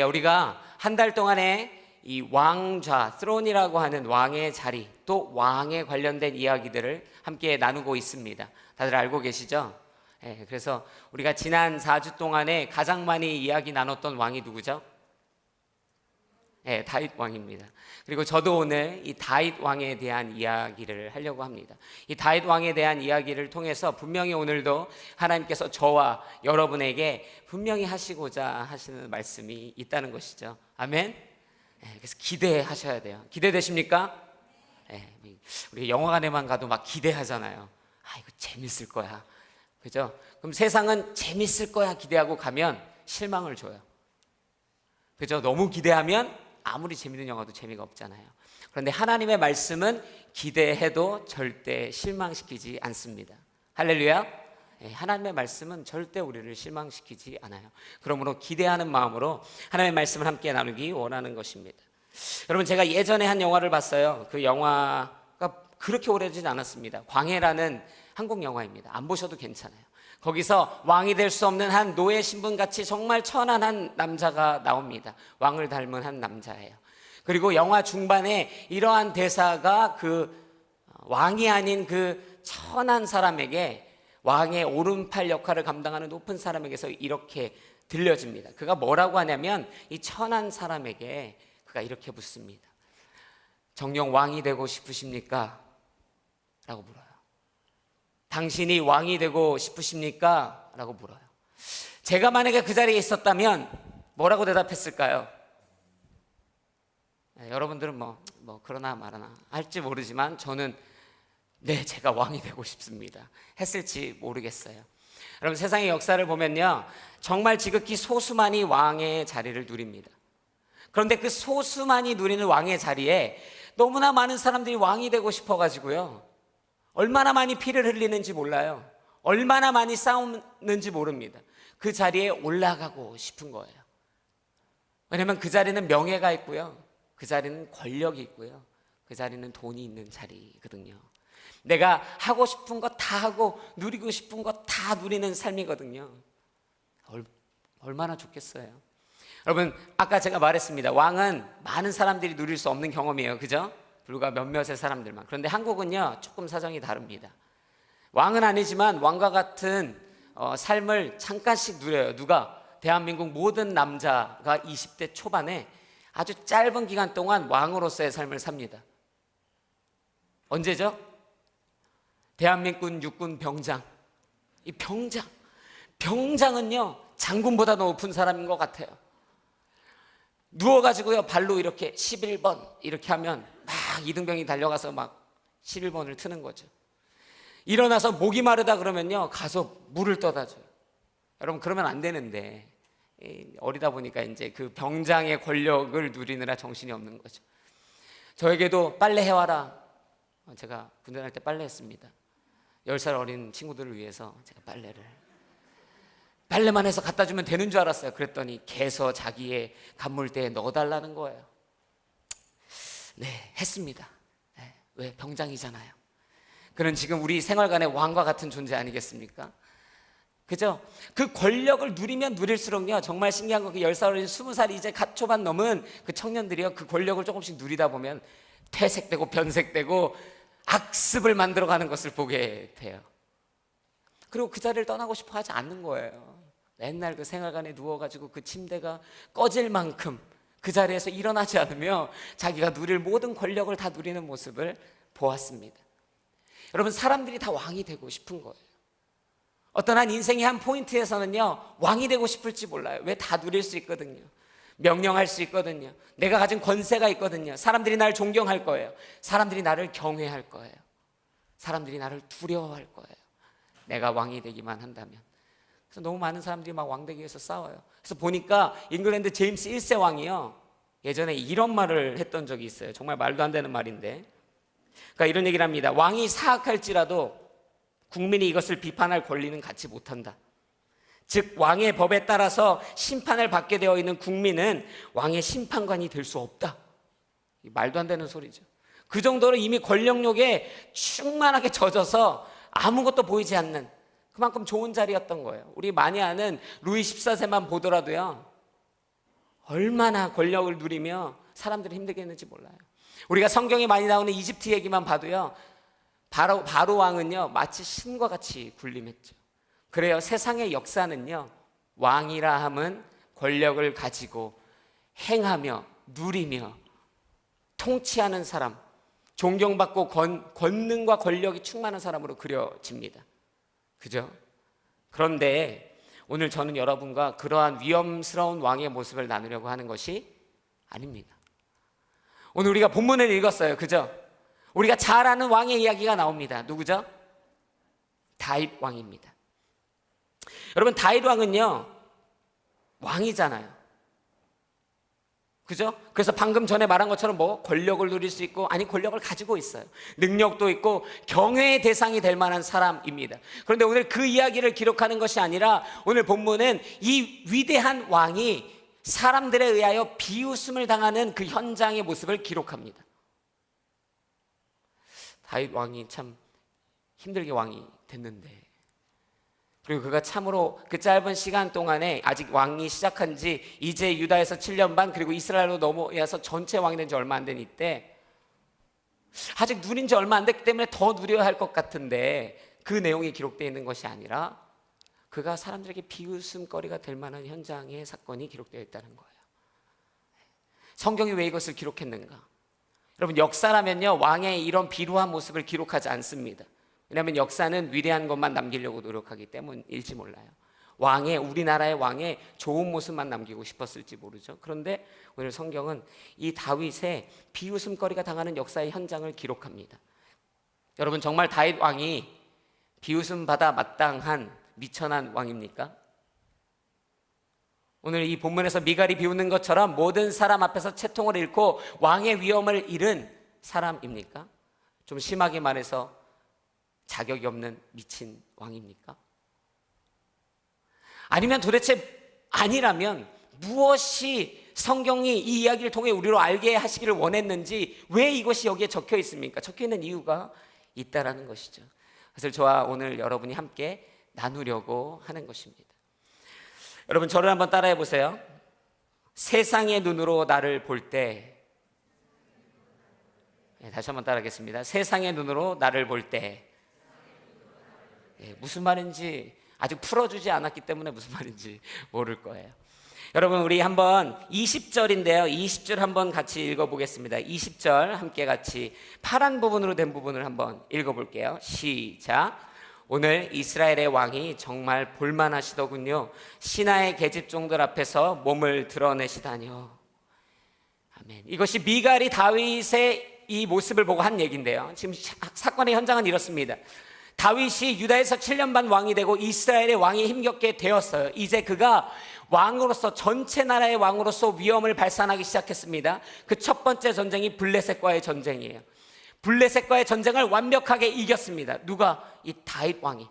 할렐루야. 우리가 한 달 동안에 이 왕좌, 스론이라고 하는 왕의 자리, 또 왕에 관련된 이야기들을 함께 나누고 있습니다. 다들 알고 계시죠? 그래서 우리가 지난 4주 동안에 가장 많이 이야기 나눴던 왕이 누구죠? 다윗 왕입니다. 그리고 저도 오늘 이 다윗 왕에 대한 이야기를 하려고 합니다. 이 다윗 왕에 대한 이야기를 통해서 분명히 오늘도 하나님께서 저와 여러분에게 분명히 하시고자 하시는 말씀이 있다는 것이죠. 아멘. 그래서 기대하셔야 돼요. 기대되십니까? 우리 영화관에만 가도 막 기대하잖아요. 이거 재밌을 거야. 그죠? 그럼 세상은 재밌을 거야 기대하고 가면 실망을 줘요. 그죠? 너무 기대하면 아무리 재밌는 영화도 재미가 없잖아요. 그런데 하나님의 말씀은 기대해도 절대 실망시키지 않습니다. 할렐루야. 하나님의 말씀은 절대 우리를 실망시키지 않아요. 그러므로 기대하는 마음으로 하나님의 말씀을 함께 나누기 원하는 것입니다. 여러분, 제가 예전에 한 영화를 봤어요. 그 영화가 그렇게 오래되진 않았습니다. 광해라는 한국 영화입니다. 안 보셔도 괜찮아요. 거기서 왕이 될 수 없는 한 노예 신분같이 정말 천한 한 남자가 나옵니다. 왕을 닮은 한 남자예요. 그리고 영화 중반에 이러한 대사가 그 왕이 아닌 그 천한 사람에게, 왕의 오른팔 역할을 감당하는 높은 사람에게서 이렇게 들려집니다. 그가 뭐라고 하냐면 이 천한 사람에게 그가 이렇게 묻습니다. 정녕 왕이 되고 싶으십니까? 라고 물어요. 당신이 왕이 되고 싶으십니까? 라고 물어요. 제가 만약에 그 자리에 있었다면 뭐라고 대답했을까요? 여러분들은 뭐 그러나 말하나 할지 모르지만 저는 네, 제가 왕이 되고 싶습니다 했을지 모르겠어요. 여러분, 세상의 역사를 보면요, 정말 지극히 소수만이 왕의 자리를 누립니다. 그런데 그 소수만이 누리는 왕의 자리에 너무나 많은 사람들이 왕이 되고 싶어가지고요, 얼마나 많이 피를 흘리는지 몰라요. 얼마나 많이 싸우는지 모릅니다. 그 자리에 올라가고 싶은 거예요. 왜냐하면 그 자리는 명예가 있고요, 그 자리는 권력이 있고요, 그 자리는 돈이 있는 자리거든요. 내가 하고 싶은 거 다 하고 누리고 싶은 거 다 누리는 삶이거든요. 얼마나 좋겠어요. 여러분, 아까 제가 말했습니다. 왕은 많은 사람들이 누릴 수 없는 경험이에요. 그죠? 불과 몇몇의 사람들만. 그런데 한국은요, 조금 사정이 다릅니다. 왕은 아니지만 왕과 같은 삶을 잠깐씩 누려요. 누가? 대한민국 모든 남자가 20대 초반에 아주 짧은 기간 동안 왕으로서의 삶을 삽니다. 언제죠? 대한민국 육군 병장. 이 병장은요, 장군보다 높은 사람인 것 같아요. 누워가지고요, 발로 이렇게 11번 이렇게 하면 막 이등병이 달려가서 막 11번을 트는 거죠. 일어나서 목이 마르다 그러면요, 가서 물을 떠다 줘요. 여러분, 그러면 안 되는데 어리다 보니까 이제 그 병장의 권력을 누리느라 정신이 없는 거죠. 저에게도 빨래 해와라. 제가 군대 갈 때 빨래 했습니다. 10살 어린 친구들을 위해서 제가 빨래만 해서 갖다 주면 되는 줄 알았어요. 그랬더니 개서 자기의 간물대에 넣어달라는 거예요. 네, 했습니다. 왜? 병장이잖아요. 그는 지금 우리 생활관의 왕과 같은 존재 아니겠습니까? 그죠? 그 권력을 누리면 누릴수록요, 정말 신기한 건 그 10살 어린 20살 이제 갓 초반 넘은 그 청년들이요, 그 권력을 조금씩 누리다 보면 퇴색되고 변색되고 악습을 만들어가는 것을 보게 돼요. 그리고 그 자리를 떠나고 싶어 하지 않는 거예요. 맨날 그 생활관에 누워가지고 그 침대가 꺼질 만큼 그 자리에서 일어나지 않으며 자기가 누릴 모든 권력을 다 누리는 모습을 보았습니다. 여러분, 사람들이 다 왕이 되고 싶은 거예요. 어떤 한 인생의 한 포인트에서는요, 왕이 되고 싶을지 몰라요. 왜? 다 누릴 수 있거든요. 명령할 수 있거든요. 내가 가진 권세가 있거든요. 사람들이 나를 존경할 거예요. 사람들이 나를 경외할 거예요. 사람들이 나를 두려워할 거예요. 내가 왕이 되기만 한다면. 그래서 너무 많은 사람들이 막 왕 되기 위해서 싸워요. 그래서 보니까 잉글랜드 제임스 1세 왕이요, 예전에 이런 말을 했던 적이 있어요. 정말 말도 안 되는 말인데, 그러니까 이런 얘기를 합니다. 왕이 사악할지라도 국민이 이것을 비판할 권리는 갖지 못한다. 즉, 왕의 법에 따라서 심판을 받게 되어 있는 국민은 왕의 심판관이 될 수 없다. 말도 안 되는 소리죠. 그 정도로 이미 권력욕에 충만하게 젖어서 아무것도 보이지 않는, 그만큼 좋은 자리였던 거예요. 우리 많이 아는 루이 14세만 보더라도요, 얼마나 권력을 누리며 사람들이 힘들게 했는지 몰라요. 우리가 성경에 많이 나오는 이집트 얘기만 봐도요, 바로 왕은요 마치 신과 같이 군림했죠. 그래요, 세상의 역사는요 왕이라 함은 권력을 가지고 행하며 누리며 통치하는 사람, 존경받고 권능과 권력이 충만한 사람으로 그려집니다. 그죠? 그런데 오늘 저는 여러분과 그러한 위험스러운 왕의 모습을 나누려고 하는 것이 아닙니다. 오늘 우리가 본문을 읽었어요. 그죠? 우리가 잘 아는 왕의 이야기가 나옵니다. 누구죠? 다윗 왕입니다. 여러분, 다윗 왕은요 왕이잖아요. 그죠? 그래서 방금 전에 말한 것처럼 권력을 누릴 수 있고, 아니 권력을 가지고 있어요. 능력도 있고 경외의 대상이 될 만한 사람입니다. 그런데 오늘 그 이야기를 기록하는 것이 아니라 오늘 본문은 이 위대한 왕이 사람들에 의하여 비웃음을 당하는 그 현장의 모습을 기록합니다. 다윗 왕이 참 힘들게 왕이 됐는데, 그리고 그가 참으로 그 짧은 시간 동안에, 아직 왕이 시작한 지 이제 유다에서 7년 반, 그리고 이스라엘로 넘어와서 전체 왕이 된 지 얼마 안 된 이때, 아직 누린 지 얼마 안 됐기 때문에 더 누려야 할 것 같은데 그 내용이 기록되어 있는 것이 아니라 그가 사람들에게 비웃음거리가 될 만한 현장의 사건이 기록되어 있다는 거예요. 성경이 왜 이것을 기록했는가? 여러분, 역사라면요 왕의 이런 비루한 모습을 기록하지 않습니다. 왜냐하면 역사는 위대한 것만 남기려고 노력하기 때문일지 몰라요. 우리나라의 왕의 좋은 모습만 남기고 싶었을지 모르죠. 그런데 오늘 성경은 이 다윗의 비웃음거리가 당하는 역사의 현장을 기록합니다. 여러분, 정말 다윗 왕이 비웃음 받아 마땅한 미천한 왕입니까? 오늘 이 본문에서 미갈이 비웃는 것처럼 모든 사람 앞에서 채통을 잃고 왕의 위엄을 잃은 사람입니까? 좀 심하게 말해서 자격이 없는 미친 왕입니까? 아니면 도대체 아니라면 무엇이 성경이 이 이야기를 통해 우리로 알게 하시기를 원했는지, 왜 이것이 여기에 적혀 있습니까? 적혀 있는 이유가 있다라는 것이죠. 그래서 저와 오늘 여러분이 함께 나누려고 하는 것입니다. 여러분, 저를 한번 따라해 보세요. 세상의 눈으로 나를 볼 때, 다시 한번 따라하겠습니다. 세상의 눈으로 나를 볼 때, 무슨 말인지 아직 풀어주지 않았기 때문에 무슨 말인지 모를 거예요. 여러분, 우리 한번 20절인데요 20절 한번 같이 읽어보겠습니다. 20절 함께 같이 파란 부분으로 된 부분을 한번 읽어볼게요. 시작. 오늘 이스라엘의 왕이 정말 볼만하시더군요. 신하의 계집종들 앞에서 몸을 드러내시다니요. 아멘. 이것이 미갈이 다윗의 이 모습을 보고 한 얘기인데요, 지금 사건의 현장은 이렇습니다. 다윗이 유다에서 7년 반 왕이 되고 이스라엘의 왕이 힘겹게 되었어요. 이제 그가 왕으로서, 전체 나라의 왕으로서 위엄을 발산하기 시작했습니다. 그 첫 번째 전쟁이 블레셋과의 전쟁이에요. 블레셋과의 전쟁을 완벽하게 이겼습니다. 누가? 이 다윗 왕이.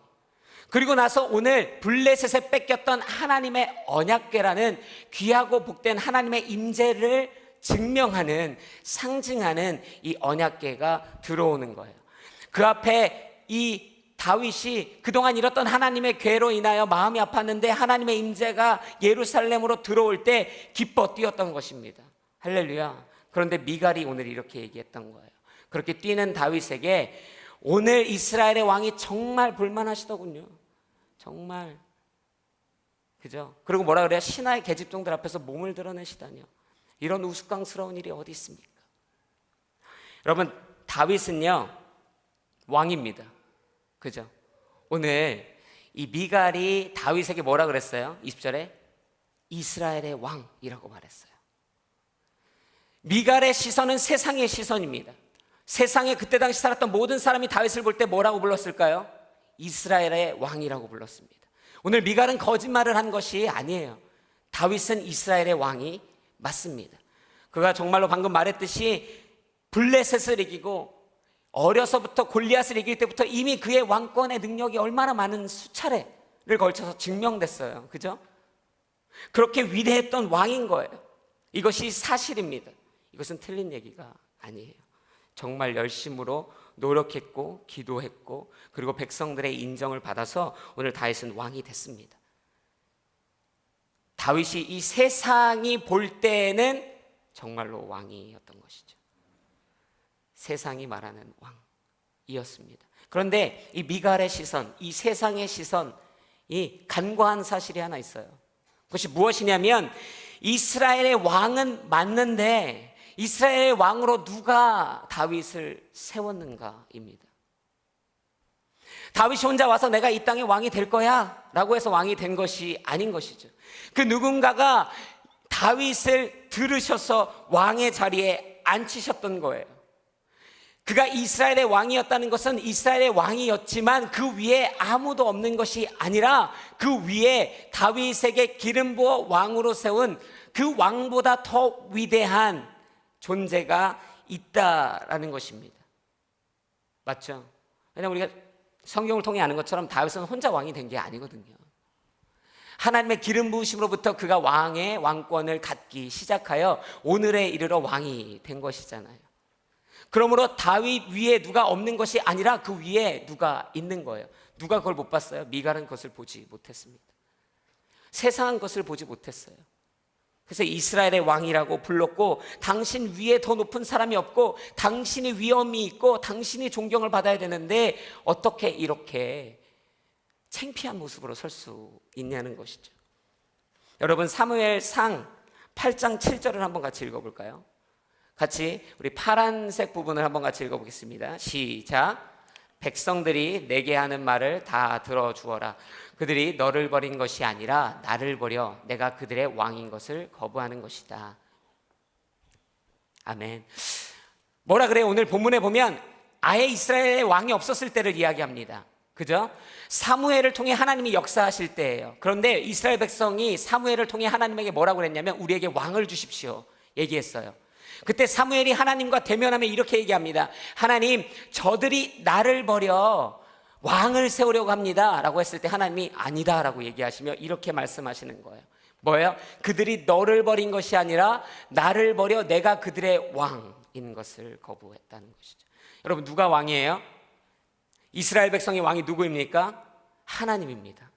그리고 나서 오늘 블레셋에 뺏겼던 하나님의 언약궤라는 귀하고 복된 하나님의 임재를 증명하는, 상징하는 이 언약궤가 들어오는 거예요. 그 앞에 이 다윗이 그동안 잃었던 하나님의 궤로 인하여 마음이 아팠는데 하나님의 임재가 예루살렘으로 들어올 때 기뻐 뛰었던 것입니다. 할렐루야. 그런데 미갈이 오늘 이렇게 얘기했던 거예요. 그렇게 뛰는 다윗에게 오늘 이스라엘의 왕이 정말 볼만하시더군요. 정말. 그죠? 그리고 뭐라 그래요? 신하의 계집종들 앞에서 몸을 드러내시다니요. 이런 우스꽝스러운 일이 어디 있습니까? 여러분, 다윗은요 왕입니다. 그죠? 오늘 이 미갈이 다윗에게 뭐라 그랬어요? 20절에 이스라엘의 왕이라고 말했어요. 미갈의 시선은 세상의 시선입니다. 세상에 그때 당시 살았던 모든 사람이 다윗을 볼 때 뭐라고 불렀을까요? 이스라엘의 왕이라고 불렀습니다. 오늘 미갈은 거짓말을 한 것이 아니에요. 다윗은 이스라엘의 왕이 맞습니다. 그가 정말로 방금 말했듯이 블레셋을 이기고 어려서부터 골리앗을 이길 때부터 이미 그의 왕권의 능력이 얼마나 많은 수차례를 걸쳐서 증명됐어요. 그죠? 그렇게 위대했던 왕인 거예요. 이것이 사실입니다. 이것은 틀린 얘기가 아니에요. 정말 열심으로 노력했고 기도했고 그리고 백성들의 인정을 받아서 오늘 다윗은 왕이 됐습니다. 다윗이 이 세상이 볼 때는 정말로 왕이었던 것이죠. 세상이 말하는 왕이었습니다. 그런데 이 미갈의 시선, 이 세상의 시선이 간과한 사실이 하나 있어요. 그것이 무엇이냐면 이스라엘의 왕은 맞는데 이스라엘의 왕으로 누가 다윗을 세웠는가입니다. 다윗이 혼자 와서 내가 이 땅의 왕이 될 거야 라고 해서 왕이 된 것이 아닌 것이죠. 그 누군가가 다윗을 들으셔서 왕의 자리에 앉히셨던 거예요. 그가 이스라엘의 왕이었다는 것은 이스라엘의 왕이었지만 그 위에 아무도 없는 것이 아니라 그 위에 다윗에게 기름 부어 왕으로 세운 그 왕보다 더 위대한 존재가 있다라는 것입니다. 맞죠? 왜냐하면 우리가 성경을 통해 아는 것처럼 다윗은 혼자 왕이 된 게 아니거든요. 하나님의 기름 부으심으로부터 그가 왕의 왕권을 갖기 시작하여 오늘에 이르러 왕이 된 것이잖아요. 그러므로 다윗 위에 누가 없는 것이 아니라 그 위에 누가 있는 거예요. 누가 그걸 못 봤어요? 미갈은 그것을 보지 못했습니다. 세상은 것을 보지 못했어요. 그래서 이스라엘의 왕이라고 불렀고 당신 위에 더 높은 사람이 없고 당신이 위엄이 있고 당신이 존경을 받아야 되는데 어떻게 이렇게 창피한 모습으로 설 수 있냐는 것이죠. 여러분 사무엘상 8장 7절을 한번 같이 읽어볼까요? 같이 우리 파란색 부분을 한번 같이 읽어보겠습니다. 시작. 백성들이 내게 하는 말을 다 들어주어라. 그들이 너를 버린 것이 아니라 나를 버려 내가 그들의 왕인 것을 거부하는 것이다. 아멘. 뭐라 그래요? 오늘 본문에 보면 아예 이스라엘의 왕이 없었을 때를 이야기합니다. 그죠? 사무엘을 통해 하나님이 역사하실 때예요. 그런데 이스라엘 백성이 사무엘을 통해 하나님에게 뭐라고 그랬냐면 우리에게 왕을 주십시오 얘기했어요. 그때 사무엘이 하나님과 대면하며 이렇게 얘기합니다. 하나님, 저들이 나를 버려 왕을 세우려고 합니다 라고 했을 때 하나님이 아니다 라고 얘기하시며 이렇게 말씀하시는 거예요. 뭐예요? 그들이 너를 버린 것이 아니라 나를 버려 내가 그들의 왕인 것을 거부했다는 것이죠. 여러분 누가 왕이에요? 이스라엘 백성의 왕이 누구입니까? 하나님입니다.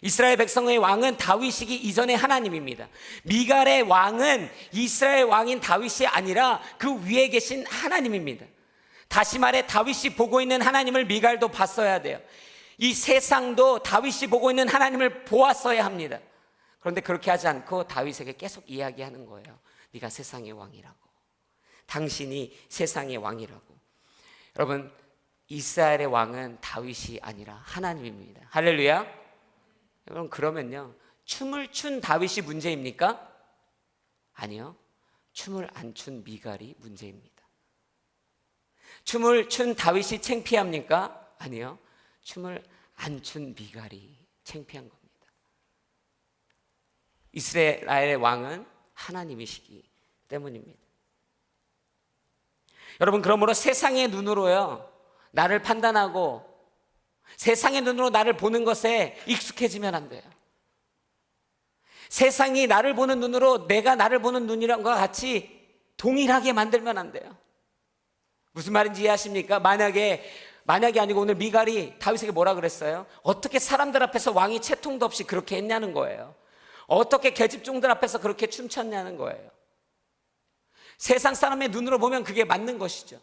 이스라엘 백성의 왕은 다윗이기 이전의 하나님입니다. 미갈의 왕은 이스라엘 왕인 다윗이 아니라 그 위에 계신 하나님입니다. 다시 말해 다윗이 보고 있는 하나님을 미갈도 봤어야 돼요. 이 세상도 다윗이 보고 있는 하나님을 보았어야 합니다. 그런데 그렇게 하지 않고 다윗에게 계속 이야기하는 거예요. 네가 세상의 왕이라고. 당신이 세상의 왕이라고. 여러분 이스라엘의 왕은 다윗이 아니라 하나님입니다. 할렐루야. 여러분 그러면요 춤을 춘 다윗이 문제입니까? 아니요. 춤을 안 춘 미갈이 문제입니다. 춤을 춘 다윗이 창피합니까? 아니요. 춤을 안 춘 미갈이 창피한 겁니다. 이스라엘의 왕은 하나님이시기 때문입니다. 여러분 그러므로 세상의 눈으로요 나를 판단하고 세상의 눈으로 나를 보는 것에 익숙해지면 안 돼요. 세상이 나를 보는 눈으로 내가 나를 보는 눈이랑과 같이 동일하게 만들면 안 돼요. 무슨 말인지 이해하십니까? 만약이 아니고 오늘 미갈이 다윗에게 뭐라 그랬어요? 어떻게 사람들 앞에서 왕이 채통도 없이 그렇게 했냐는 거예요. 어떻게 계집종들 앞에서 그렇게 춤췄냐는 거예요. 세상 사람의 눈으로 보면 그게 맞는 것이죠.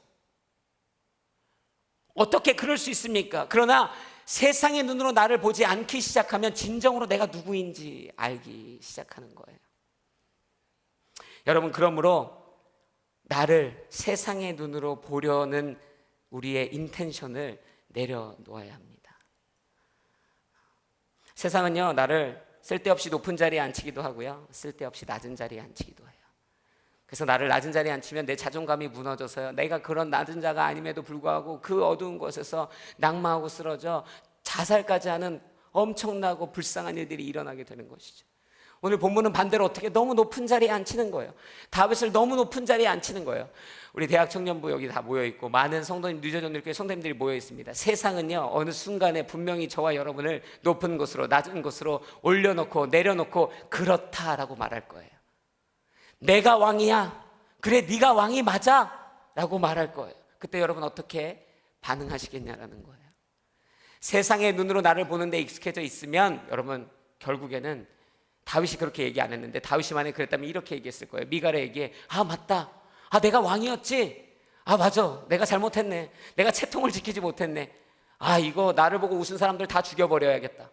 어떻게 그럴 수 있습니까? 그러나 세상의 눈으로 나를 보지 않기 시작하면 진정으로 내가 누구인지 알기 시작하는 거예요. 여러분 그러므로 나를 세상의 눈으로 보려는 우리의 인텐션을 내려놓아야 합니다. 세상은요 나를 쓸데없이 높은 자리에 앉히기도 하고요 쓸데없이 낮은 자리에 앉히기도 해요. 그래서 나를 낮은 자리에 앉히면 내 자존감이 무너져서요 내가 그런 낮은 자가 아님에도 불구하고 그 어두운 곳에서 낙마하고 쓰러져 자살까지 하는 엄청나고 불쌍한 일들이 일어나게 되는 것이죠. 오늘 본문은 반대로 어떻게 너무 높은 자리에 앉히는 거예요. 다윗을 너무 높은 자리에 앉히는 거예요. 우리 대학 청년부 여기 다 모여있고 많은 성도님, 뉴저전일교회 성도님들이 모여있습니다. 세상은요 어느 순간에 분명히 저와 여러분을 높은 곳으로 낮은 곳으로 올려놓고 내려놓고 그렇다라고 말할 거예요. 내가 왕이야. 그래 네가 왕이 맞아 라고 말할 거예요. 그때 여러분 어떻게 반응하시겠냐라는 거예요. 세상의 눈으로 나를 보는데 익숙해져 있으면 여러분 결국에는 다윗이 그렇게 얘기 안 했는데 다윗이 만약에 그랬다면 이렇게 얘기했을 거예요. 미갈에게 맞다. 내가 왕이었지. 맞아. 내가 잘못했네. 내가 채통을 지키지 못했네. 이거 나를 보고 웃은 사람들 다 죽여버려야겠다.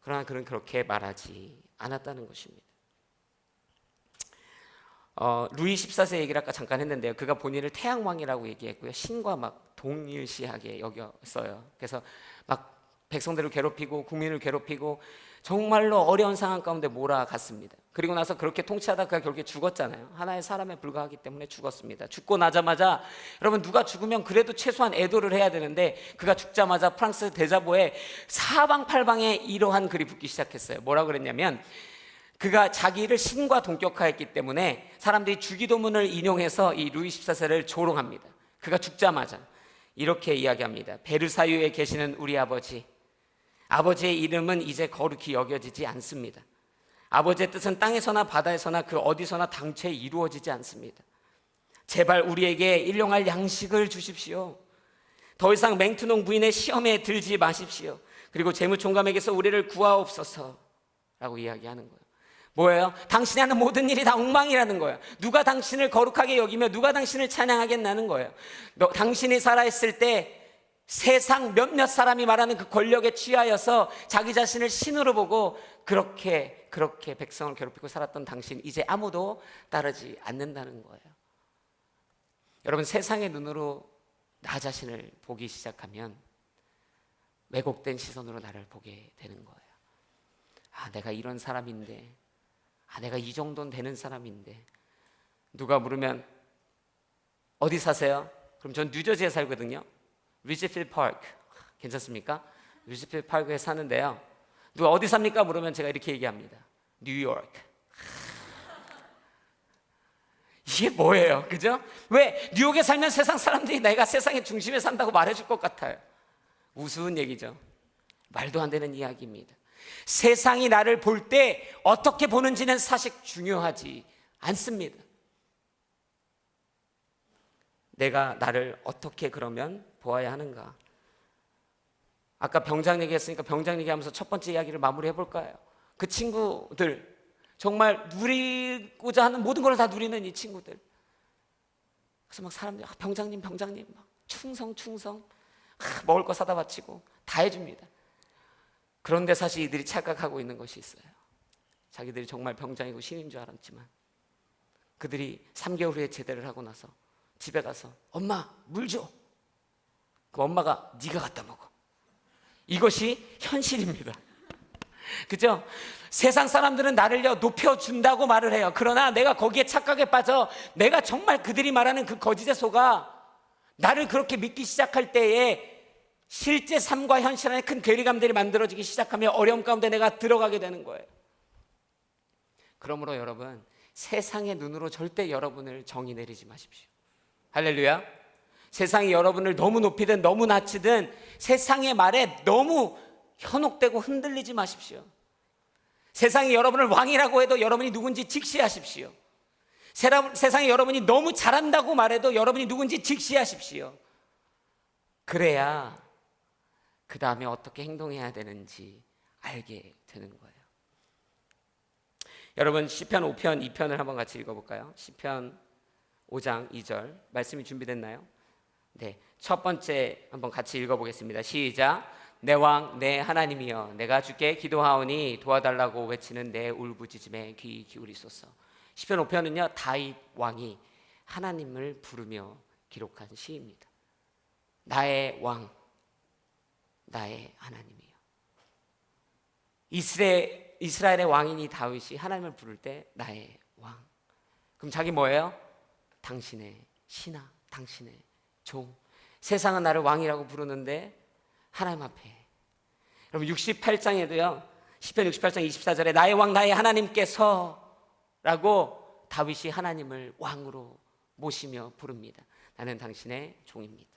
그러나 그는 그렇게 말하지 않았다는 것입니다. 루이 14세 얘기를 아까 잠깐 했는데요. 그가 본인을 태양왕이라고 얘기했고요. 신과 막 동일시하게 여겼어요. 그래서 막 백성들을 괴롭히고 국민을 괴롭히고 정말로 어려운 상황 가운데 몰아갔습니다. 그리고 나서 그렇게 통치하다 그가 결국에 죽었잖아요. 하나의 사람에 불과하기 때문에 죽었습니다. 죽고 나자마자 여러분 누가 죽으면 그래도 최소한 애도를 해야 되는데 그가 죽자마자 프랑스 대자보에 사방팔방에 이러한 글이 붙기 시작했어요. 뭐라고 그랬냐면 그가 자기를 신과 동격하였기 때문에 사람들이 주기도문을 인용해서 이 루이 14세를 조롱합니다. 그가 죽자마자 이렇게 이야기합니다. 베르사유에 계시는 우리 아버지의 이름은 이제 거룩히 여겨지지 않습니다. 아버지의 뜻은 땅에서나 바다에서나 그 어디서나 당최 이루어지지 않습니다. 제발 우리에게 일용할 양식을 주십시오. 더 이상 맹투농 부인의 시험에 들지 마십시오. 그리고 재무총감에게서 우리를 구하옵소서 라고 이야기하는 거예요. 뭐예요? 당신이 하는 모든 일이 다 엉망이라는 거예요. 누가 당신을 거룩하게 여기며 누가 당신을 찬양하겠나는 거예요. 당신이 살아있을 때 세상 몇몇 사람이 말하는 그 권력에 취하여서 자기 자신을 신으로 보고 그렇게 백성을 괴롭히고 살았던 당신, 이제 아무도 따르지 않는다는 거예요. 여러분, 세상의 눈으로 나 자신을 보기 시작하면 왜곡된 시선으로 나를 보게 되는 거예요. 내가 이런 사람인데, 내가 이 정도는 되는 사람인데. 누가 물으면 어디 사세요? 그럼 전 뉴저지에 살거든요. 리지필드 파크. 괜찮습니까? 리지필드 파크에 사는데요. 누가 어디 삽니까? 물으면 제가 이렇게 얘기합니다. 뉴욕. 이게 뭐예요? 그죠? 왜? 뉴욕에 살면 세상 사람들이 내가 세상의 중심에 산다고 말해줄 것 같아요. 우스운 얘기죠. 말도 안 되는 이야기입니다. 세상이 나를 볼 때 어떻게 보는지는 사실 중요하지 않습니다. 내가 나를 어떻게 그러면 보아야 하는가? 아까 병장 얘기했으니까 병장 얘기하면서 첫 번째 이야기를 마무리해 볼까요? 그 친구들, 정말 누리고자 하는 모든 걸 다 누리는 이 친구들. 그래서 막 사람들이 병장님 막 충성 먹을 거 사다 바치고 다 해줍니다. 그런데 사실 이들이 착각하고 있는 것이 있어요. 자기들이 정말 병장이고 신인 줄 알았지만 그들이 3개월 후에 제대를 하고 나서 집에 가서 엄마 물 줘. 그럼 엄마가 네가 갖다 먹어. 이것이 현실입니다. 그죠? 세상 사람들은 나를 높여준다고 말을 해요. 그러나 내가 거기에 착각에 빠져 내가 정말 그들이 말하는 그 거짓에 속아 나를 그렇게 믿기 시작할 때에 실제 삶과 현실 안에 큰 괴리감들이 만들어지기 시작하며 어려움 가운데 내가 들어가게 되는 거예요. 그러므로 여러분, 세상의 눈으로 절대 여러분을 정의 내리지 마십시오. 할렐루야. 세상이 여러분을 너무 높이든 너무 낮추든 세상의 말에 너무 현혹되고 흔들리지 마십시오. 세상이 여러분을 왕이라고 해도 여러분이 누군지 직시하십시오. 세상에 여러분이 너무 잘한다고 말해도 여러분이 누군지 직시하십시오. 그래야 그 다음에 어떻게 행동해야 되는지 알게 되는 거예요. 여러분, 시편 5편 2편을 한번 같이 읽어볼까요? 시편 5장 2절 말씀이 준비됐나요? 네, 첫 번째 한번 같이 읽어보겠습니다. 시작. 내 왕 내 하나님이여, 내가 주께 기도하오니 도와달라고 외치는 내 울부짖음에 귀 기울이소서. 시편 5편은요 다윗 왕이 하나님을 부르며 기록한 시입니다. 나의 왕, 나의 하나님이요. 이스라엘의 왕인이 다윗이 하나님을 부를 때 나의 왕. 그럼 자기 뭐예요? 당신의 신하, 당신의 종. 세상은 나를 왕이라고 부르는데 하나님 앞에. 여러분 68장에도요. 시편 68장 24절에 나의 왕 나의 하나님께서 라고 다윗이 하나님을 왕으로 모시며 부릅니다. 나는 당신의 종입니다.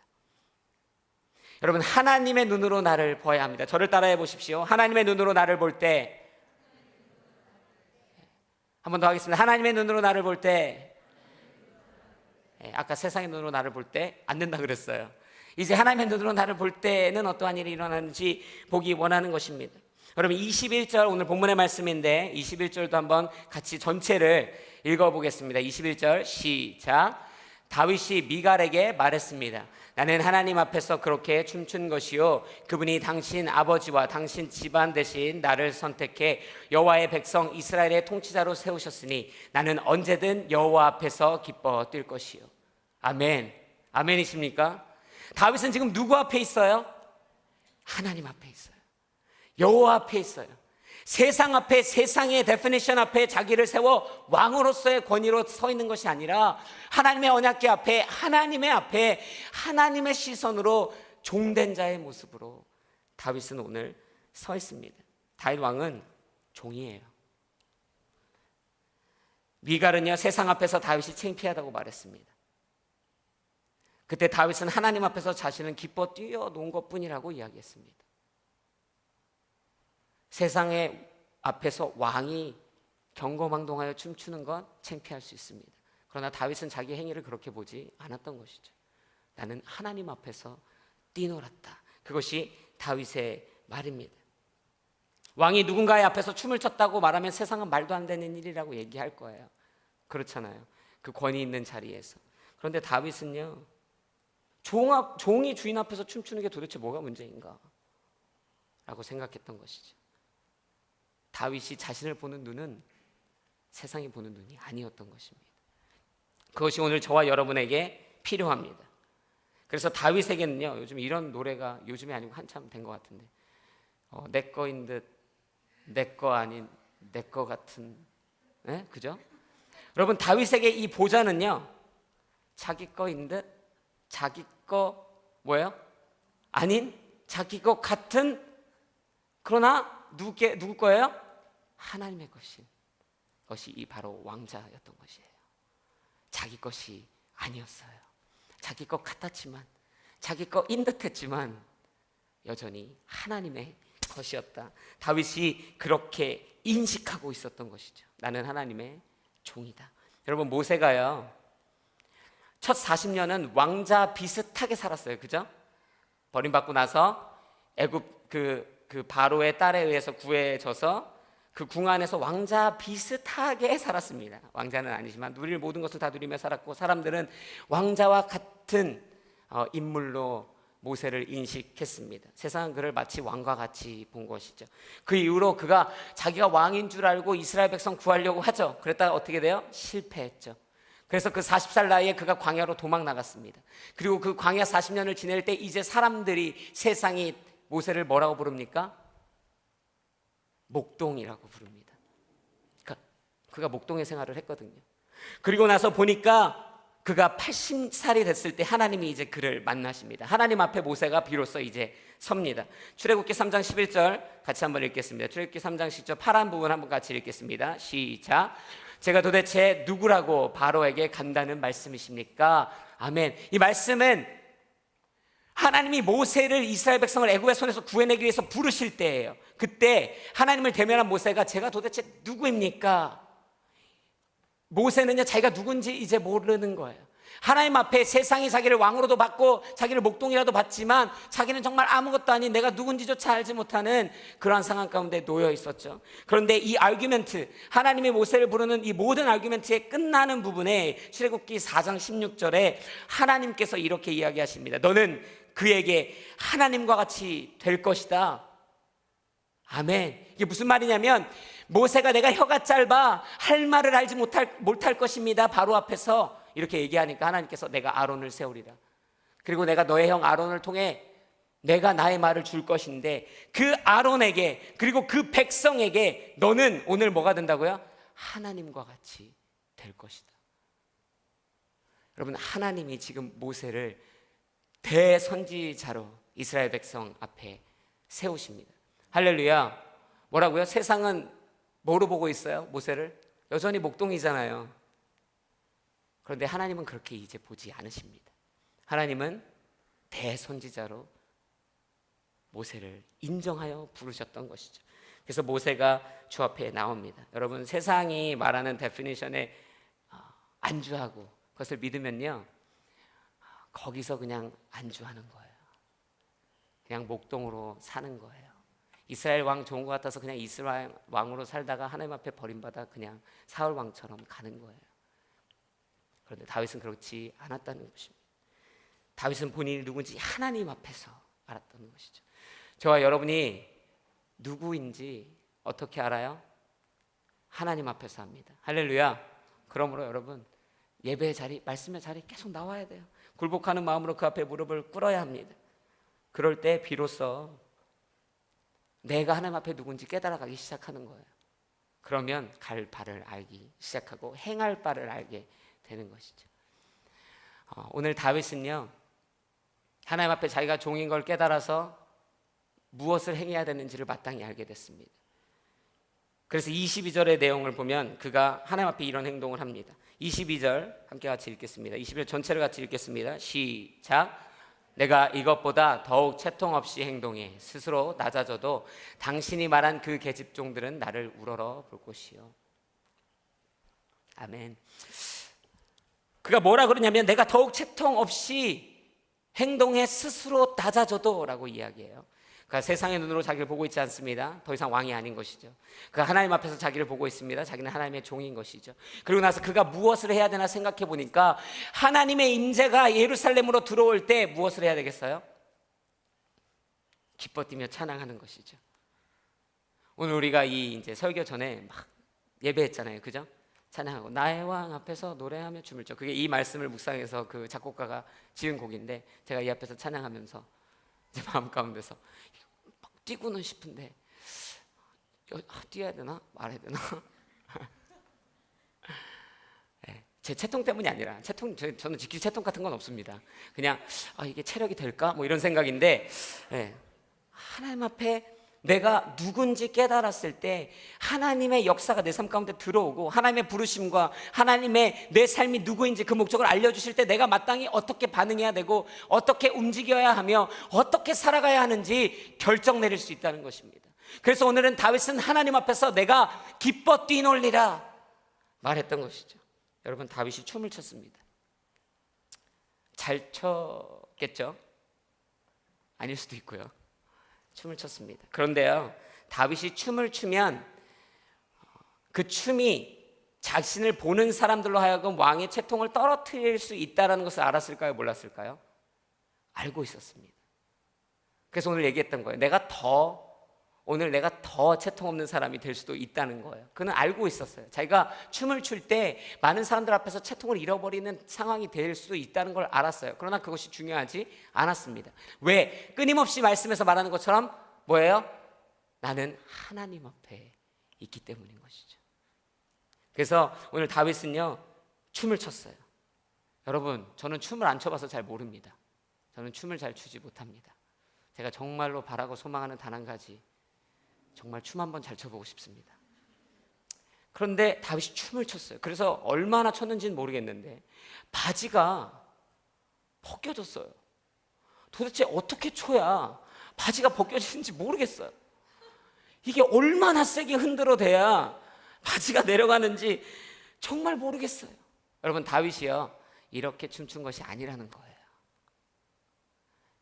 여러분, 하나님의 눈으로 나를 보아야 합니다. 저를 따라해 보십시오. 하나님의 눈으로 나를 볼 때, 한 번 더 하겠습니다. 하나님의 눈으로 나를 볼 때, 아까 세상의 눈으로 나를 볼 때 안 된다 그랬어요. 이제 하나님의 눈으로 나를 볼 때는 어떠한 일이 일어나는지 보기 원하는 것입니다. 여러분 21절 오늘 본문의 말씀인데 21절도 한번 같이 전체를 읽어보겠습니다. 21절 시작. 다윗이 미갈에게 말했습니다. 나는 하나님 앞에서 그렇게 춤춘 것이요 그분이 당신 아버지와 당신 집안 대신 나를 선택해 여호와의 백성 이스라엘의 통치자로 세우셨으니 나는 언제든 여호와 앞에서 기뻐 뛸 것이요. 아멘. 아멘이십니까? 다윗은 지금 누구 앞에 있어요? 하나님 앞에 있어요. 여호와 앞에 있어요. 세상 앞에, 세상의 데피니션 앞에 자기를 세워 왕으로서의 권위로 서 있는 것이 아니라 하나님의 언약궤 앞에, 하나님의 앞에 하나님의 시선으로 종된 자의 모습으로 다윗은 오늘 서 있습니다. 다윗 왕은 종이에요. 미갈은요 세상 앞에서 다윗이 창피하다고 말했습니다. 그때 다윗은 하나님 앞에서 자신은 기뻐 뛰어논 것뿐이라고 이야기했습니다. 세상의 앞에서 왕이 경거망동하여 춤추는 건 창피할 수 있습니다. 그러나 다윗은 자기 행위를 그렇게 보지 않았던 것이죠. 나는 하나님 앞에서 뛰놀았다. 그것이 다윗의 말입니다. 왕이 누군가의 앞에서 춤을 췄다고 말하면 세상은 말도 안 되는 일이라고 얘기할 거예요. 그렇잖아요. 그 권위 있는 자리에서. 그런데 다윗은요 종이 주인 앞에서 춤추는 게 도대체 뭐가 문제인가? 라고 생각했던 것이죠. 다윗이 자신을 보는 눈은 세상이 보는 눈이 아니었던 것입니다. 그것이 오늘 저와 여러분에게 필요합니다. 그래서 다윗에게는요 요즘 이런 노래가 요즘이 아니고 한참 된 것 같은데 내 거인 듯 내 거 아닌 내 거 같은 그죠? 여러분 다윗에게 이 보좌는요 자기 거인 듯 자기 거 뭐예요? 아닌 자기 거 같은 그러나 누구 거예요? 하나님의 것이 이 바로 왕자였던 것이에요. 자기 것이 아니었어요. 자기 것 같았지만 자기 거인 듯했지만 여전히 하나님의 것이었다. 다윗이 그렇게 인식하고 있었던 것이죠. 나는 하나님의 종이다. 여러분 모세가요 첫 40년은 왕자 비슷하게 살았어요. 그죠? 버림받고 나서 애굽 그 바로의 딸에 의해서 구해져서 그 궁 안에서 왕자 비슷하게 살았습니다. 왕자는 아니지만 누릴 모든 것을 다 누리며 살았고 사람들은 왕자와 같은 인물로 모세를 인식했습니다. 세상은 그를 마치 왕과 같이 본 것이죠. 그 이후로 그가 자기가 왕인 줄 알고 이스라엘 백성 구하려고 하죠. 그랬다가 어떻게 돼요? 실패했죠. 그래서 그 40살 나이에 그가 광야로 도망 나갔습니다. 그리고 그 광야 40년을 지낼 때 이제 사람들이 세상이 모세를 뭐라고 부릅니까? 목동이라고 부릅니다. 그가 목동의 생활을 했거든요. 그리고 나서 보니까 그가 80살이 됐을 때 하나님이 이제 그를 만나십니다. 하나님 앞에 모세가 비로소 이제 섭니다. 출애굽기 3장 11절 같이 한번 읽겠습니다. 출애굽기 3장 10절 파란 부분 한번 같이 읽겠습니다. 시작. 제가 도대체 누구라고 바로에게 간다는 말씀이십니까? 아멘. 이 말씀은 하나님이 모세를 이스라엘 백성을 애굽의 손에서 구해내기 위해서 부르실 때예요. 그때 하나님을 대면한 모세가 제가 도대체 누구입니까? 모세는요 자기가 누군지 이제 모르는 거예요. 하나님 앞에 세상이 자기를 왕으로도 받고 자기를 목동이라도 받지만 자기는 정말 아무것도 아닌 내가 누군지조차 알지 못하는 그러한 상황 가운데 놓여 있었죠. 그런데 이 아규멘트 하나님의 모세를 부르는 이 모든 아규멘트의 끝나는 부분에 출애굽기 4장 16절에 하나님께서 이렇게 이야기하십니다. 너는 그에게 하나님과 같이 될 것이다. 아멘. 이게 무슨 말이냐면 모세가 내가 혀가 짧아 할 말을 알지 못할 것입니다. 바로 앞에서 이렇게 얘기하니까 하나님께서 내가 아론을 세우리라. 그리고 내가 너의 형 아론을 통해 내가 나의 말을 줄 것인데 그 아론에게 그리고 그 백성에게 너는 오늘 뭐가 된다고요? 하나님과 같이 될 것이다. 여러분 하나님이 지금 모세를 대선지자로 이스라엘 백성 앞에 세우십니다. 할렐루야. 뭐라고요? 세상은 뭐로 보고 있어요? 모세를? 여전히 목동이잖아요. 그런데 하나님은 그렇게 이제 보지 않으십니다. 하나님은 대선지자로 모세를 인정하여 부르셨던 것이죠. 그래서 모세가 주 앞에 나옵니다. 여러분 세상이 말하는 데피니션에 안주하고 그것을 믿으면요 거기서 그냥 안주하는 거예요. 그냥 목동으로 사는 거예요. 이스라엘 왕 좋은 것 같아서 그냥 이스라엘 왕으로 살다가 하나님 앞에 버림받아 그냥 사울 왕처럼 가는 거예요. 그런데 다윗은 그렇지 않았다는 것입니다. 다윗은 본인이 누군지 하나님 앞에서 알았다는 것이죠. 저와 여러분이 누구인지 어떻게 알아요? 하나님 앞에서 합니다. 할렐루야. 그러므로 여러분 예배의 자리, 말씀의 자리 계속 나와야 돼요. 굴복하는 마음으로 그 앞에 무릎을 꿇어야 합니다. 그럴 때 비로소 내가 하나님 앞에 누군지 깨달아가기 시작하는 거예요. 그러면 갈 바를 알기 시작하고 행할 바를 알게 되는 것이죠. 오늘 다윗은요, 하나님 앞에 자기가 종인 걸 깨달아서 무엇을 행해야 되는지를 마땅히 알게 됐습니다. 그래서 22절의 내용을 보면 그가 하나님 앞에 이런 행동을 합니다. 22절 함께 같이 읽겠습니다. 22절 전체를 같이 읽겠습니다. 시작. 내가 이것보다 더욱 채통 없이 행동해 스스로 낮아져도 당신이 말한 그 계집종들은 나를 우러러 볼 것이요. 아멘. 그가 뭐라 그러냐면 내가 더욱 채통 없이 행동해 스스로 낮아져도 라고 이야기해요. 그가 세상의 눈으로 자기를 보고 있지 않습니다. 더 이상 왕이 아닌 것이죠. 그가 하나님 앞에서 자기를 보고 있습니다. 자기는 하나님의 종인 것이죠. 그리고 나서 그가 무엇을 해야 되나 생각해 보니까 하나님의 임재가 예루살렘으로 들어올 때 무엇을 해야 되겠어요? 기뻐 뛰며 찬양하는 것이죠. 오늘 우리가 이 이제 설교 전에 막 예배했잖아요. 그죠? 찬양하고 나의 왕 앞에서 노래하며 춤을 춰. 그게 이 말씀을 묵상해서 그 작곡가가 지은 곡인데 제가 이 앞에서 찬양하면서 제 마음 가운데서 막 뛰고는 싶은데 뛰어야 되나 말해야 되나 네, 제 채통 때문이 아니라 저는 지킬 채통 같은 건 없습니다. 그냥 이게 체력이 될까 뭐 이런 생각인데 네, 하나님 앞에 내가 누군지 깨달았을 때 하나님의 역사가 내 삶 가운데 들어오고 하나님의 부르심과 하나님의 내 삶이 누구인지 그 목적을 알려주실 때 내가 마땅히 어떻게 반응해야 되고 어떻게 움직여야 하며 어떻게 살아가야 하는지 결정 내릴 수 있다는 것입니다. 그래서 오늘은 다윗은 하나님 앞에서 내가 기뻐 뛰놀리라 말했던 것이죠. 여러분 다윗이 춤을 췄습니다. 잘 췄겠죠? 아닐 수도 있고요. 춤을 췄습니다. 그런데요, 다윗이 춤을 추면 그 춤이 자신을 보는 사람들로 하여금 왕의 채통을 떨어뜨릴 수 있다는 것을 알았을까요? 몰랐을까요? 알고 있었습니다. 그래서 오늘 얘기했던 거예요. 오늘 내가 더 채통 없는 사람이 될 수도 있다는 거예요. 그는 알고 있었어요. 자기가 춤을 출 때 많은 사람들 앞에서 채통을 잃어버리는 상황이 될 수도 있다는 걸 알았어요. 그러나 그것이 중요하지 않았습니다. 왜? 끊임없이 말씀에서 말하는 것처럼 뭐예요? 나는 하나님 앞에 있기 때문인 것이죠. 그래서 오늘 다윗은요 춤을 췄어요. 여러분 저는 춤을 안 춰봐서 잘 모릅니다. 저는 춤을 잘 추지 못합니다. 제가 정말로 바라고 소망하는 단 한 가지, 정말 춤 한번 잘 춰보고 싶습니다. 그런데 다윗이 춤을 췄어요. 그래서 얼마나 췄는지는 모르겠는데 바지가 벗겨졌어요. 도대체 어떻게 춰야 바지가 벗겨지는지 모르겠어요. 이게 얼마나 세게 흔들어대야 바지가 내려가는지 정말 모르겠어요. 여러분 다윗이요 이렇게 춤춘 것이 아니라는 거예요.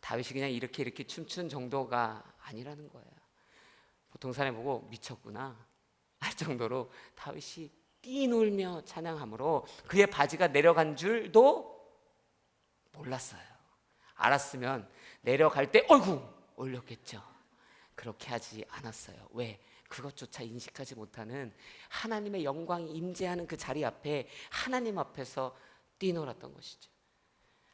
다윗이 그냥 이렇게 춤춘 정도가 아니라는 거예요. 보통 사람이 보고 미쳤구나 할 정도로 다윗이 뛰놀며 찬양함으로 그의 바지가 내려간 줄도 몰랐어요. 알았으면 내려갈 때 어이구 올렸겠죠. 그렇게 하지 않았어요. 왜? 그것조차 인식하지 못하는 하나님의 영광이 임재하는 그 자리 앞에 하나님 앞에서 뛰놀았던 것이죠.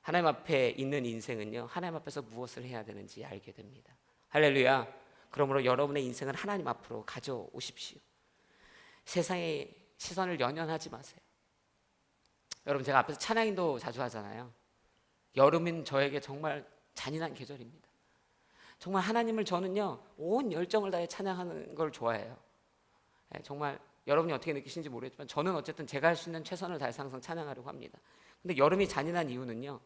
하나님 앞에 있는 인생은요 하나님 앞에서 무엇을 해야 되는지 알게 됩니다. 할렐루야. 그러므로 여러분의 인생을 하나님 앞으로 가져오십시오. 세상의 시선을 연연하지 마세요. 여러분 제가 앞에서 찬양인도 자주 하잖아요. 여름인 저에게 정말 잔인한 계절입니다. 정말 하나님을 저는요 온 열정을 다해 찬양하는 걸 좋아해요. 정말 여러분이 어떻게 느끼시는지 모르겠지만 저는 어쨌든 제가 할 수 있는 최선을 다해서 항상 찬양하려고 합니다. 근데 여름이 잔인한 이유는요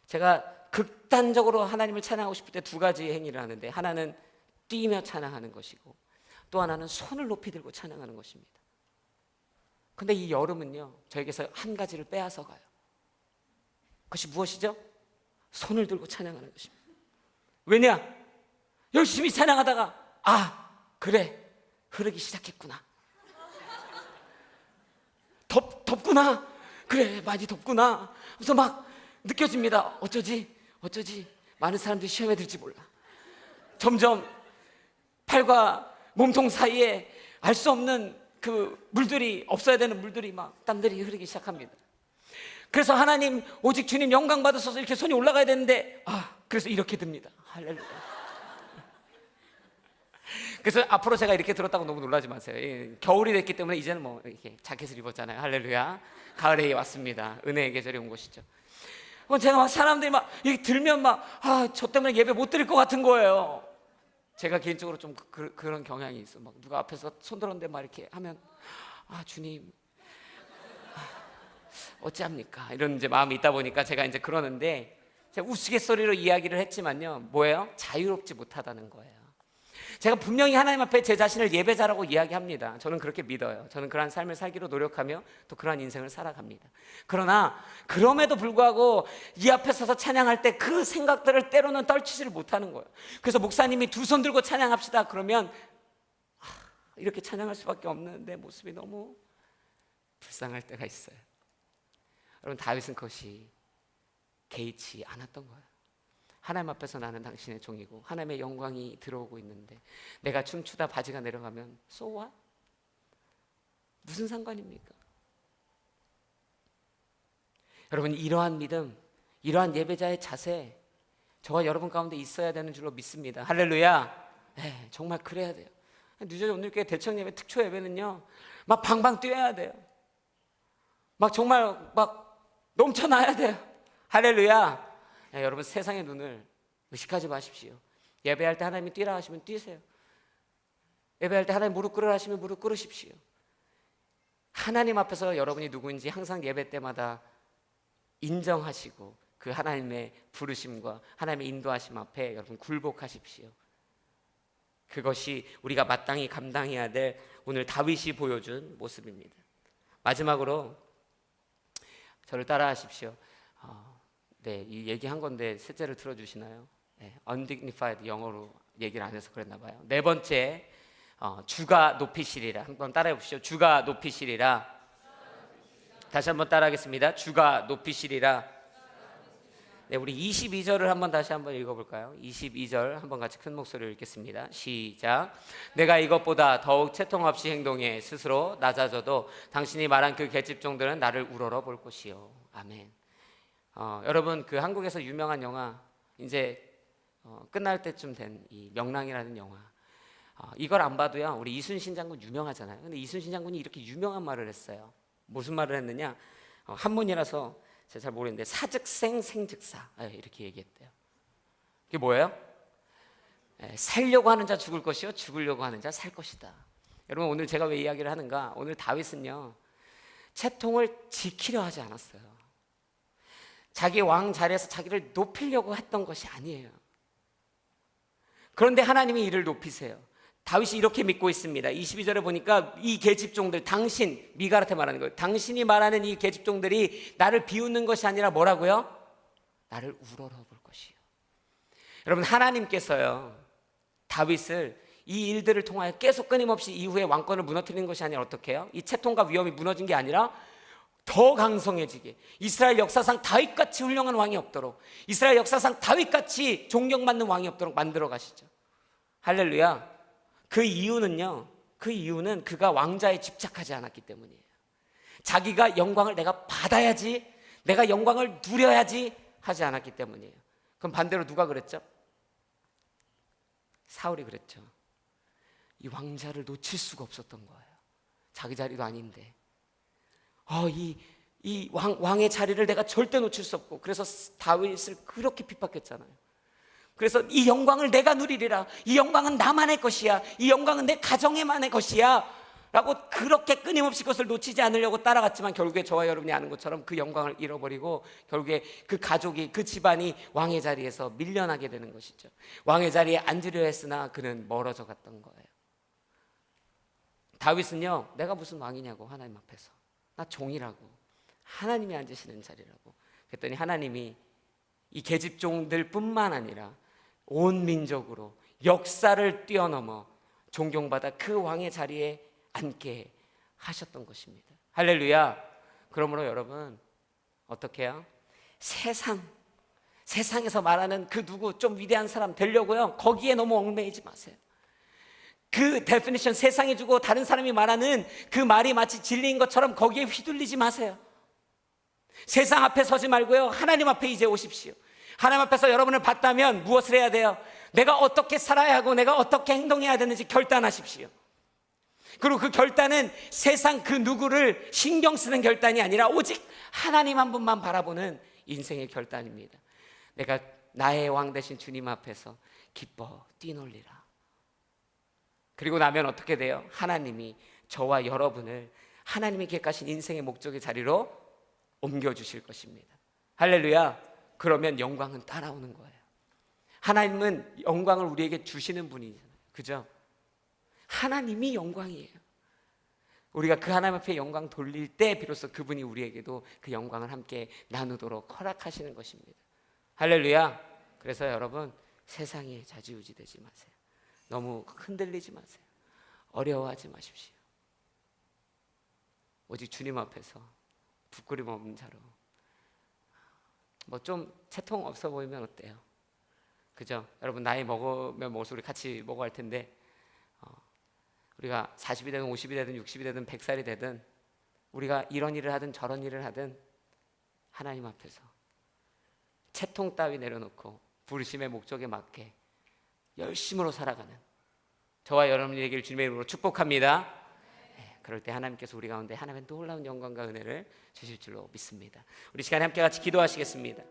제가 극단적으로 하나님을 찬양하고 싶을 때 두 가지 행위를 하는데 하나는 뛰며 찬양하는 것이고 또 하나는 손을 높이 들고 찬양하는 것입니다. 근데 이 여름은요 저에게서 한 가지를 빼앗아 가요. 그것이 무엇이죠? 손을 들고 찬양하는 것입니다. 왜냐? 열심히 찬양하다가 아, 그래, 흐르기 시작했구나. 덥구나. 그래, 많이 덥구나. 그래서 막 느껴집니다. 어쩌지 많은 사람들이 시험에 들지 몰라. 점점 팔과 몸통 사이에 알 수 없는 그 물들이, 없어야 되는 물들이 막 땀들이 흐르기 시작합니다. 그래서 하나님, 오직 주님 영광 받으셔서 이렇게 손이 올라가야 되는데, 그래서 이렇게 듭니다. 할렐루야. 그래서 앞으로 제가 이렇게 들었다고 너무 놀라지 마세요. 겨울이 됐기 때문에 이제는 뭐 이렇게 자켓을 입었잖아요. 할렐루야. 가을에 왔습니다. 은혜의 계절이 온 것이죠. 제가 막 사람들이 막 이렇게 들면 막 저 때문에 예배 못 드릴 것 같은 거예요. 제가 개인적으로 좀 그런 경향이 있어. 막 누가 앞에서 손 들었는데 막 이렇게 하면 주님 어찌합니까? 이런 이제 마음이 있다 보니까 제가 이제 그러는데, 제가 우스갯소리로 이야기를 했지만요, 뭐예요? 자유롭지 못하다는 거예요. 제가 분명히 하나님 앞에 제 자신을 예배자라고 이야기합니다. 저는 그렇게 믿어요. 저는 그러한 삶을 살기로 노력하며 또 그러한 인생을 살아갑니다. 그러나 그럼에도 불구하고 이 앞에 서서 찬양할 때 그 생각들을 때로는 떨치지를 못하는 거예요. 그래서 목사님이 두 손 들고 찬양합시다 그러면 이렇게 찬양할 수밖에 없는 내 모습이 너무 불쌍할 때가 있어요. 여러분, 다윗은 그것이 개의치 않았던 거예요. 하나님 앞에서 나는 당신의 종이고 하나님의 영광이 들어오고 있는데 내가 춤추다 바지가 내려가면 so what? 무슨 상관입니까? 여러분, 이러한 믿음, 이러한 예배자의 자세, 저와 여러분 가운데 있어야 되는 줄로 믿습니다. 할렐루야. 네, 정말 그래야 돼요. 뉴저지 온누리교회 대청 예배, 특초 예배는요, 막 방방 뛰어야 돼요. 막 정말 막 넘쳐나야 돼요. 할렐루야. 네, 여러분, 세상의 눈을 의식하지 마십시오. 예배할 때 하나님이 뛰라 하시면 뛰세요. 예배할 때 하나님 무릎 꿇으라 하시면 무릎 꿇으십시오. 하나님 앞에서 여러분이 누구인지 항상 예배 때마다 인정하시고 그 하나님의 부르심과 하나님의 인도하심 앞에 여러분 굴복하십시오. 그것이 우리가 마땅히 감당해야 될 오늘 다윗이 보여준 모습입니다. 마지막으로 저를 따라하십시오. 네, 이 얘기한 건데 셋째를 들어주시나요? 네, undignified 영어로 얘기를 안 해서 그랬나 봐요. 네 번째, 주가 높이시리라. 한번 따라해 보시죠. 주가 높이시리라. 다시 한번 따라하겠습니다. 주가 높이시리라. 네, 우리 22절을 한번 다시 한번 읽어볼까요? 22절 한번 같이 큰 목소리로 읽겠습니다. 시작. 내가 이것보다 더욱 채통 없이 행동해 스스로 낮아져도 당신이 말한 그 계집종들은 나를 우러러 볼 것이요. 아멘. 여러분, 그 한국에서 유명한 영화, 이제 끝날 때쯤 된 이 명랑이라는 영화, 이걸 안 봐도요, 우리 이순신 장군 유명하잖아요. 근데 이순신 장군이 이렇게 유명한 말을 했어요. 무슨 말을 했느냐? 한문이라서 제가 잘 모르겠는데 사즉생 생즉사, 이렇게 얘기했대요. 그게 뭐예요? 살려고 하는 자 죽을 것이요, 죽으려고 하는 자 살 것이다. 여러분, 오늘 제가 왜 이야기를 하는가? 오늘 다윗은요, 채통을 지키려 하지 않았어요. 자기 왕 자리에서 자기를 높이려고 했던 것이 아니에요. 그런데 하나님이 이를 높이세요. 다윗이 이렇게 믿고 있습니다. 22절에 보니까 이 계집종들, 당신, 미갈한테 말하는 거예요. 당신이 말하는 이 계집종들이 나를 비웃는 것이 아니라 뭐라고요? 나를 우러러 볼 것이요. 여러분, 하나님께서요, 다윗을 이 일들을 통하여 계속 끊임없이 이후에 왕권을 무너뜨리는 것이 아니라 어떻게 해요? 이 채통과 위엄이 무너진 게 아니라 더 강성해지게, 이스라엘 역사상 다윗같이 훌륭한 왕이 없도록, 이스라엘 역사상 다윗같이 존경받는 왕이 없도록 만들어 가시죠. 할렐루야. 그 이유는 그가 왕자에 집착하지 않았기 때문이에요. 자기가 영광을 내가 받아야지, 내가 영광을 누려야지 하지 않았기 때문이에요. 그럼 반대로 누가 그랬죠? 사울이 그랬죠. 이 왕자를 놓칠 수가 없었던 거예요. 자기 자리도 아닌데 이 왕의 자리를 내가 절대 놓칠 수 없고, 그래서 다윗을 그렇게 핍박했잖아요. 그래서 이 영광을 내가 누리리라, 이 영광은 나만의 것이야, 이 영광은 내 가정에만의 것이야 라고 그렇게 끊임없이 그것을 놓치지 않으려고 따라갔지만, 결국에 저와 여러분이 아는 것처럼 그 영광을 잃어버리고 결국에 그 가족이, 그 집안이 왕의 자리에서 밀려나게 되는 것이죠. 왕의 자리에 앉으려 했으나 그는 멀어져 갔던 거예요. 다윗은요, 내가 무슨 왕이냐고, 하나님 앞에서 나 종이라고, 하나님이 앉으시는 자리라고. 그랬더니 하나님이 이 계집종들 뿐만 아니라 온 민족으로 역사를 뛰어넘어 존경받아 그 왕의 자리에 앉게 하셨던 것입니다. 할렐루야. 그러므로 여러분 어떻게 해요? 세상에서 말하는 그 누구 좀 위대한 사람 되려고요, 거기에 너무 얽매이지 마세요. 그 데피니션 세상이 주고 다른 사람이 말하는 그 말이 마치 진리인 것처럼 거기에 휘둘리지 마세요. 세상 앞에 서지 말고요, 하나님 앞에 이제 오십시오. 하나님 앞에서 여러분을 봤다면 무엇을 해야 돼요? 내가 어떻게 살아야 하고 내가 어떻게 행동해야 되는지 결단하십시오. 그리고 그 결단은 세상 그 누구를 신경 쓰는 결단이 아니라 오직 하나님 한 분만 바라보는 인생의 결단입니다. 내가 나의 왕 되신 주님 앞에서 기뻐 뛰놀리라. 그리고 나면 어떻게 돼요? 하나님이 저와 여러분을 하나님이 계획하신 인생의 목적의 자리로 옮겨주실 것입니다. 할렐루야. 그러면 영광은 따라오는 거예요. 하나님은 영광을 우리에게 주시는 분이잖아요. 그죠? 하나님이 영광이에요. 우리가 그 하나님 앞에 영광 돌릴 때 비로소 그분이 우리에게도 그 영광을 함께 나누도록 허락하시는 것입니다. 할렐루야. 그래서 여러분 세상에 좌지우지 되지 마세요. 너무 흔들리지 마세요. 어려워하지 마십시오. 오직 주님 앞에서 부끄럼 없는 자로. 뭐 좀 채통 없어 보이면 어때요? 그죠? 여러분 나이 먹으면 먹을수록 우리 같이 먹어야 할 텐데 우리가 40이 되든 50이 되든 60이 되든 100살이 되든 우리가 이런 일을 하든 저런 일을 하든 하나님 앞에서 채통 따위 내려놓고 부르심의 목적에 맞게 열심으로 살아가는 저와 여러분이 되기를 주님의 이름으로 축복합니다. 그럴 때 하나님께서 우리 가운데 하나님의 놀라운 영광과 은혜를 주실 줄로 믿습니다. 우리 시간에 함께 같이 기도하시겠습니다.